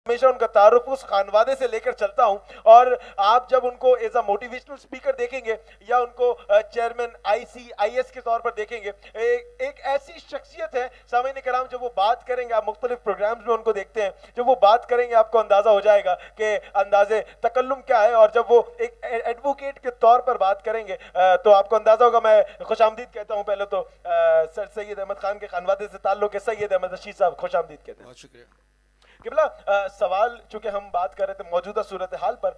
ہمیشہ ان کا تعارف اس خانوادے سے لے کر چلتا ہوں، اور آپ جب ان کو ایز اے موٹیویشنل اسپیکر دیکھیں گے یا ان کو چیئرمین ICIS کے طور پر دیکھیں گے، ایک ایسی شخصیت ہے سامعین کرام، جب وہ بات کریں گے، آپ مختلف پروگرامز میں ان کو دیکھتے ہیں، جب وہ بات کریں گے آپ کو اندازہ ہو جائے گا کہ انداز تکلم کیا ہے، اور جب وہ ایک ایڈوکیٹ کے طور پر بات کریں گے تو آپ کو اندازہ ہوگا۔ میں خوش آمدید کہتا ہوں پہلے تو سر سید احمد خان کے خانوادے سے تعلق ہے، سید احمد رشید صاحب خوش آمدید کہتے ہیں۔ بہت شکریہ قبلہ، سوال چونکہ ہم بات کر رہے تھے موجودہ صورتحال پر،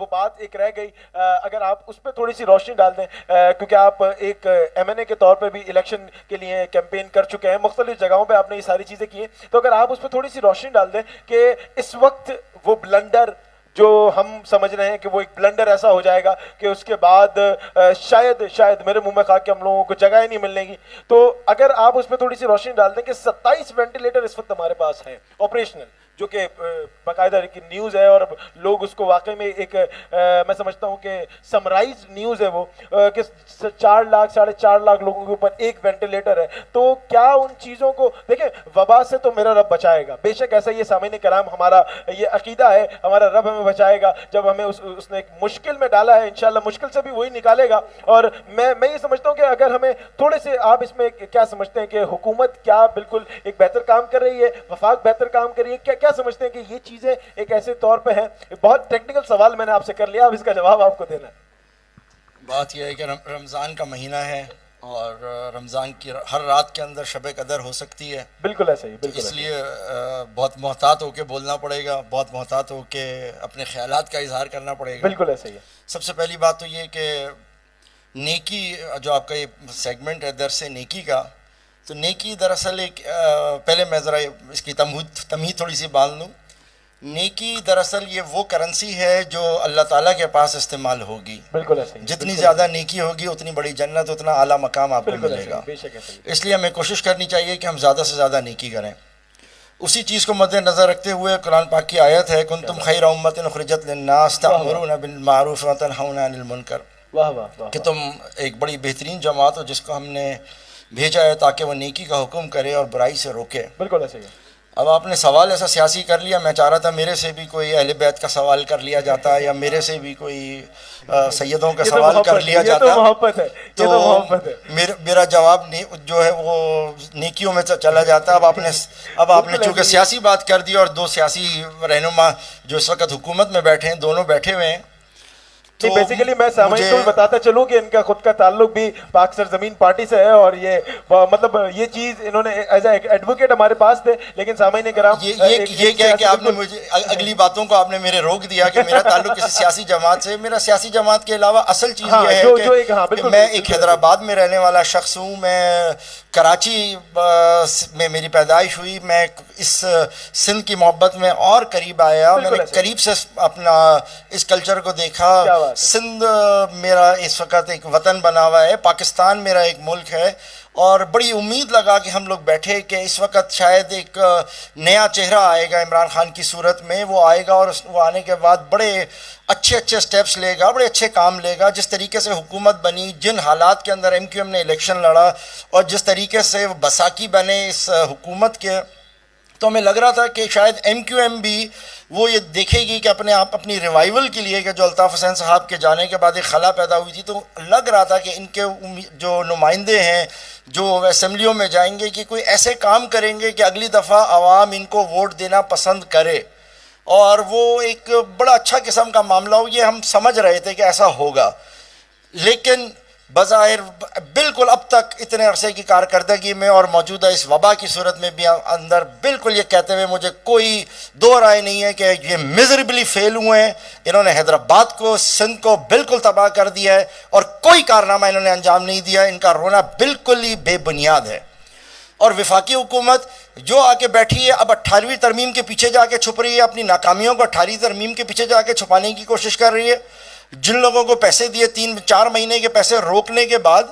وہ بات ایک رہ گئی، اگر آپ اس پہ تھوڑی سی روشنی ڈال دیں، کیونکہ آپ ایک MNA کے طور پہ بھی الیکشن کے لیے کیمپین کر چکے ہیں، مختلف جگہوں پہ آپ نے یہ ساری چیزیں کی ہیں، تو اگر آپ اس پہ تھوڑی سی روشنی ڈال دیں کہ اس وقت وہ بلنڈر جو ہم سمجھ رہے ہیں کہ وہ ایک بلنڈر ایسا ہو جائے گا کہ اس کے بعد شاید میرے منہ میں خاک کہ ہم لوگوں کو جگہ ہی نہیں ملنے گی، تو اگر آپ اس پہ تھوڑی سی روشنی ڈال دیں کہ 27 وینٹیلیٹر اس وقت ہمارے پاس ہیں آپریشنل، جو کہ باقاعدہ ایک نیوز ہے، اور لوگ اس کو واقعی میں ایک میں سمجھتا ہوں کہ سمرائز نیوز ہے وہ، کہ 4 لاکھ 4.5 لاکھ لوگوں کے اوپر ایک وینٹیلیٹر ہے، تو کیا ان چیزوں کو دیکھیں، وبا سے تو میرا رب بچائے گا، بے شک ایسا یہ سامعین کرام ہمارا یہ عقیدہ ہے، ہمارا رب ہمیں بچائے گا، جب ہمیں اس نے ایک مشکل میں ڈالا ہے انشاءاللہ مشکل سے بھی وہی نکالے گا، اور میں یہ سمجھتا ہوں کہ اگر ہمیں تھوڑے سے آپ اس میں کیا سمجھتے ہیں کہ حکومت کیا بالکل ایک بہتر کام کر رہی ہے، وفاق بہتر کام کر رہی ہے، کیا سمجھتے ہیں کہ یہ چیزیں ایک ایسے طور پہ ہیں؟ بہت ٹیکنیکل سوال میں نے آپ سے کر لیا، اب اس کا جواب آپ کو دینا ہے۔ بات یہ ہے کہ رمضان کا مہینہ ہے، اور رمضان کی ہر رات کے اندر شب قدر ہو سکتی ہے، بالکل ایسا ہی، بالکل اس لیے بہت محتاط ہو کے بولنا پڑے گا، بہت محتاط ہو کے اپنے خیالات کا اظہار کرنا پڑے گا۔ بالکل ایسا ہی ہے۔ سب سے پہلی بات تو یہ کہ نیکی، جو آپ کا یہ سیگمنٹ ہے درس نیکی کا، تو نیکی دراصل ایک پہلے میں ذرا اس کی تمہید تھوڑی سی باندھ لوں۔ نیکی دراصل یہ وہ کرنسی ہے جو اللہ تعالیٰ کے پاس استعمال ہوگی، بالکل ایسا ہی، جتنی زیادہ نیکی ہوگی اتنی بڑی جنت، اتنا اعلیٰ مقام آپ کو ملے گا، بے شک ایسا ہی۔ اس لیے ہمیں کوشش کرنی چاہیے کہ ہم زیادہ سے زیادہ نیکی کریں۔ اسی چیز کو مد نظر رکھتے ہوئے قرآن پاک کی آیت ہے، کنتم خیر امۃ اخرجت للناس تأمرون بالمعروف وتنہون عن المنکر، واہ واہ واہ، کہ تم ایک بڑی بہترین جماعت ہو جس کو ہم نے بھیجا ہے تاکہ وہ نیکی کا حکم کرے اور برائی سے روکے۔ بالکل ایسا ہی ہے۔ اب آپ نے سوال ایسا سیاسی کر لیا، میں چاہ رہا تھا میرے سے بھی کوئی اہل بیت کا سوال کر لیا جاتا، یا میرے سے بھی کوئی سیدوں کا سوال کر لیا جاتا، یہ تو محبت ہے، یہ تو محبت ہے۔ میرا جواب جو ہے وہ نیکیوں میں چلا جاتا۔ اب آپ نے چونکہ سیاسی بات کر دی، اور دو سیاسی رہنما جو اس وقت حکومت میں بیٹھے ہیں، دونوں بیٹھے ہوئے ہیں، تو بیسیکلی میں سامعین کو بتاتا چلوں کہ ان کا خود کا تعلق بھی پاک سرزمین پارٹی سے ہے، اور یہ مطلب یہ چیز انہوں نے ایز اے ایڈوکیٹ ہمارے پاس تھے، لیکن سامعین کرام یہ کہہ کہ آپ نے مجھے اگلی باتوں کو آپ نے میرے روک دیا کہ میرا تعلق کسی سیاسی جماعت سے۔ میرا سیاسی جماعت کے علاوہ اصل چیز یہ ہے کہ میں ایک حیدرآباد میں رہنے والا شخص ہوں، میں کراچی میں میری پیدائش ہوئی، میں اس سندھ کی محبت میں اور قریب آیا، میں نے قریب سے اپنا اس کلچر کو دیکھا۔ سندھ میرا اس وقت ایک وطن بنا ہوا ہے، پاکستان میرا ایک ملک ہے، اور بڑی امید لگا کہ ہم لوگ بیٹھے کہ اس وقت شاید ایک نیا چہرہ آئے گا عمران خان کی صورت میں، وہ آئے گا، اور وہ آنے کے بعد بڑے اچھے سٹیپس لے گا، بڑے اچھے کام لے گا۔ جس طریقے سے حکومت بنی، جن حالات کے اندر MQM نے الیکشن لڑا، اور جس طریقے سے وہ بساکی بنے اس حکومت کے، تو ہمیں لگ رہا تھا کہ شاید MQM بھی وہ یہ دیکھے گی کہ اپنی ریوائیول کے لیے، کہ جو الطاف حسین صاحب کے جانے کے بعد ایک خلا پیدا ہوئی تھی، تو لگ رہا تھا کہ ان کے جو نمائندے ہیں جو اسمبلیوں میں جائیں گے، کہ کوئی ایسے کام کریں گے کہ اگلی دفعہ عوام ان کو ووٹ دینا پسند کرے، اور وہ ایک بڑا اچھا قسم کا معاملہ ہو۔ یہ ہم سمجھ رہے تھے کہ ایسا ہوگا، لیکن بظاہر بالکل اب تک اتنے عرصے کی کارکردگی میں اور موجودہ اس وبا کی صورت میں بھی اندر بالکل یہ کہتے ہوئے مجھے کوئی دو رائے نہیں ہے کہ یہ میزریبلی فیل ہوئے ہیں، انہوں نے حیدرآباد کو، سندھ کو بالکل تباہ کر دیا ہے، اور کوئی کارنامہ انہوں نے انجام نہیں دیا، ان کا رونا بالکل ہی بے بنیاد ہے۔ اور وفاقی حکومت جو آ کے بیٹھی ہے، اب 18ویں ترمیم کے پیچھے جا کے چھپ رہی ہے، اپنی ناکامیوں کو 18ویں ترمیم کے پیچھے جا کے چھپانے کی کوشش کر رہی ہے۔ جن لوگوں کو پیسے دیے 3-4 مہینے کے پیسے روکنے کے بعد،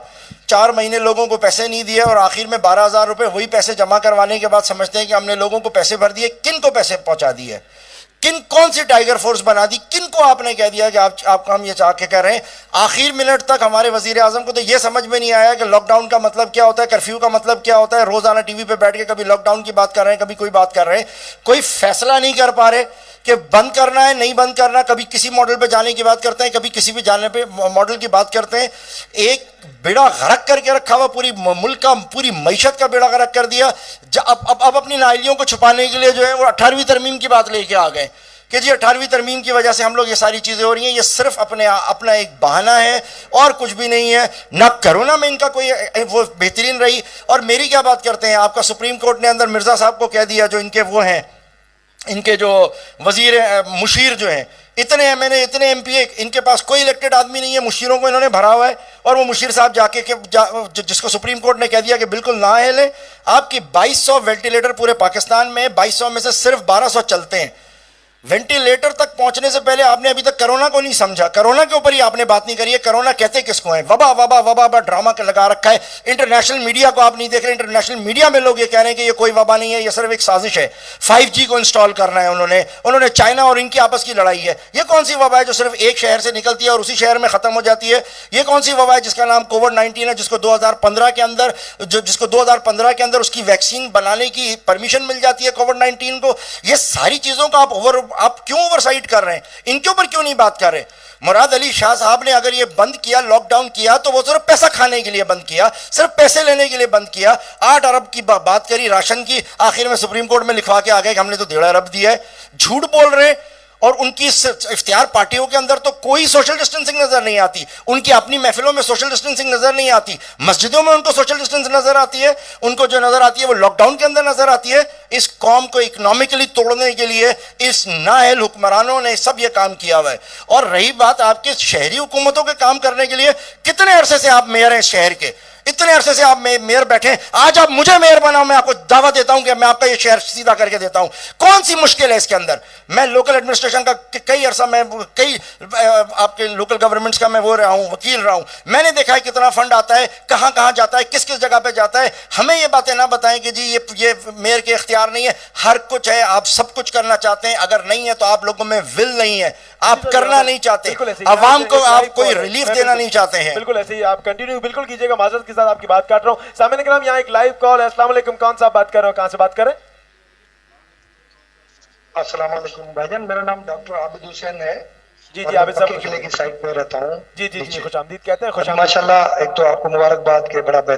4 مہینے لوگوں کو پیسے نہیں دیے، اور آخر میں 12,000 روپے وہی پیسے جمع کروانے کے بعد سمجھتے ہیں کہ ہم نے لوگوں کو پیسے بھر دیے۔ کن کو پیسے پہنچا دیے؟ کون سی ٹائیگر فورس بنا دی, کن کو آپ نے کہہ دیا کہ آپ کام یہ چاہ کے کر رہے ہیں. آخر منٹ تک ہمارے وزیر اعظم کو تو یہ سمجھ میں نہیں آیا کہ لاک ڈاؤن کا مطلب کیا ہوتا ہے, کرفیو کا مطلب کیا ہوتا ہے. روزانہ ٹی وی پہ بیٹھ کے کبھی لاک ڈاؤن کی بات کر رہے ہیں, کبھی کوئی بات کر رہے ہیں, کوئی فیصلہ نہیں کر پا رہے کہ بند کرنا ہے نہیں بند کرنا. کبھی کسی ماڈل پہ جانے کی بات کرتے ہیں, کبھی کسی بھی جانے پہ ماڈل کی بات کرتے ہیں. ایک بیڑا غرق کر کے رکھا ہوا, پوری ملک کا, پوری معیشت کا بیڑا غرق کر دیا. اب اپنی نااہلیوں کو چھپانے کے لیے جو ہے وہ 18ویں ترمیم کی بات لے کے آ گئے کہ جی 18ویں ترمیم کی وجہ سے ہم لوگ یہ ساری چیزیں ہو رہی ہیں. یہ صرف اپنا ایک بہانہ ہے اور کچھ بھی نہیں ہے. نہ کرونا میں ان کا کوئی وہ بہترین رہی. اور میری کیا بات کرتے ہیں, آپ کا سپریم کورٹ نے اندر مرزا صاحب کو کہہ دیا, جو ان کے وہ ہیں, ان کے جو وزیر مشیر جو ہیں, اتنے ایم این اے, اتنے ایم پی اے, ان کے پاس کوئی الیکٹڈ آدمی نہیں ہے, مشیروں کو انہوں نے بھرا ہوا ہے. اور وہ مشیر صاحب جا کے جس کو سپریم کورٹ نے کہہ دیا کہ بالکل نہ ہلیں. آپ کی 2200 وینٹیلیٹر پورے پاکستان میں, 2200 میں سے صرف 1200 چلتے ہیں. وینٹیلیٹر تک پہنچنے سے پہلے آپ نے ابھی تک کرونا کو نہیں سمجھا, کرونا کے اوپر ہی آپ نے بات نہیں کری ہے. کرونا کہتے کس کو ہیں؟ وبا وبا وبا وبا ڈرامہ لگا رکھا ہے. انٹرنیشنل میڈیا کو آپ نہیں دیکھ رہے. انٹرنیشنل میڈیا میں لوگ یہ کہہ رہے ہیں کہ یہ کوئی وبا نہیں ہے, یہ صرف ایک سازش ہے. 5G کو انسٹال کرنا ہے انہوں نے چائنا اور ان کی آپس کی لڑائی ہے. یہ کون سی وبا ہے جو صرف ایک شہر سے نکلتی ہے اور اسی شہر میں ختم ہو جاتی ہے؟ یہ کون سی وبا ہے جس کا نام کووڈ-19 ہے, جس کو 2015 کے اندر اس کی ویکسین بنانے کی پرمیشن مل جاتی ہے کووڈ-19 کو؟ یہ ساری چیزوں کا آپ کیوں اوور کر رہے ہیں؟ ان کے اوپر کیوں نہیں بات کر رہے؟ مراد علی شاہ صاحب نے اگر یہ بند کیا, لاک ڈاؤن کیا, تو وہ صرف پیسہ کھانے کے لیے بند کیا, صرف پیسے لینے کے لیے بند کیا. 8 ارب کی بات کری راشن کی, آخر میں سپریم کورٹ میں لکھوا کے آ گئے کہ ہم نے تو 1.5 ارب دیا ہے. جھوٹ بول رہے ہیں. اور ان کی اختیار پارٹیوں کے اندر تو کوئی سوشل ڈسٹینسنگ نظر نہیں آتی. ان کی اپنی محفلوں میں سوشل ڈسٹینسنگ نظر نہیں آتی. مسجدوں میں ان کو سوشل ڈسٹینس نظر آتی ہے. ان کو جو نظر آتی ہے وہ لاک ڈاؤن کے اندر نظر آتی ہے. اس قوم کو اکنامکلی توڑنے کے لیے اس نااہل حکمرانوں نے سب یہ کام کیا ہوا ہے. اور رہی بات آپ کے شہری حکومتوں کے کام کرنے کے لیے, کتنے عرصے سے آپ میئر ہیں شہر کے, اتنے عرصے سے آپ میئر بیٹھے ہیں. آج آپ مجھے میئر بناؤ, میں آپ کو دعوت دیتا ہوں کہ میں آپ کا یہ شہر سیدھا کر کے دیتا ہوں. کون سی مشکل ہے اس کے اندر؟ میں لوکل ایڈمنسٹریشن کا کئی عرصہ, میں کئی آپ کے لوکل گورنمنٹس کا میں وہ رہا ہوں, وکیل رہا ہوں. میں نے دیکھا ہے کتنا فنڈ آتا ہے, کہاں کہاں جاتا ہے, کس کس جگہ پہ جاتا ہے. ہمیں یہ باتیں نہ بتائیں کہ جی یہ میئر کے اختیار نہیں ہے. ہر کچھ ہے, آپ سب کچھ کرنا چاہتے ہیں. اگر نہیں ہے تو آپ لوگوں میں ول نہیں ہے, آپ کرنا نہیں چاہتے, عوام کو آپ کوئی ریلیف دینا نہیں چاہتے ہیں. بالکل ایسے ہی آپ کنٹینیو بالکل کیجیے گا. معذرت کے ساتھ آپ کی بات کاٹ رہا ہوں. سامعین کرام, یہاں ایک لائیو کال ہے. السلام علیکم, کون صاحب بات کر رہے ہو, کہاں سے بات کر رہے ہیں؟ السلام علیکم بھائی جان, میرا نام ڈاکٹر عابد حسین ہے. جی جی عابد صاحب قلعے کی سائٹ پہ رہتا ہوں. جی جی جی خوش آمدید کہتے ہیں. خوش آمدید. ماشاءاللہ, ایک تو آپ کو مبارکباد کہ بڑا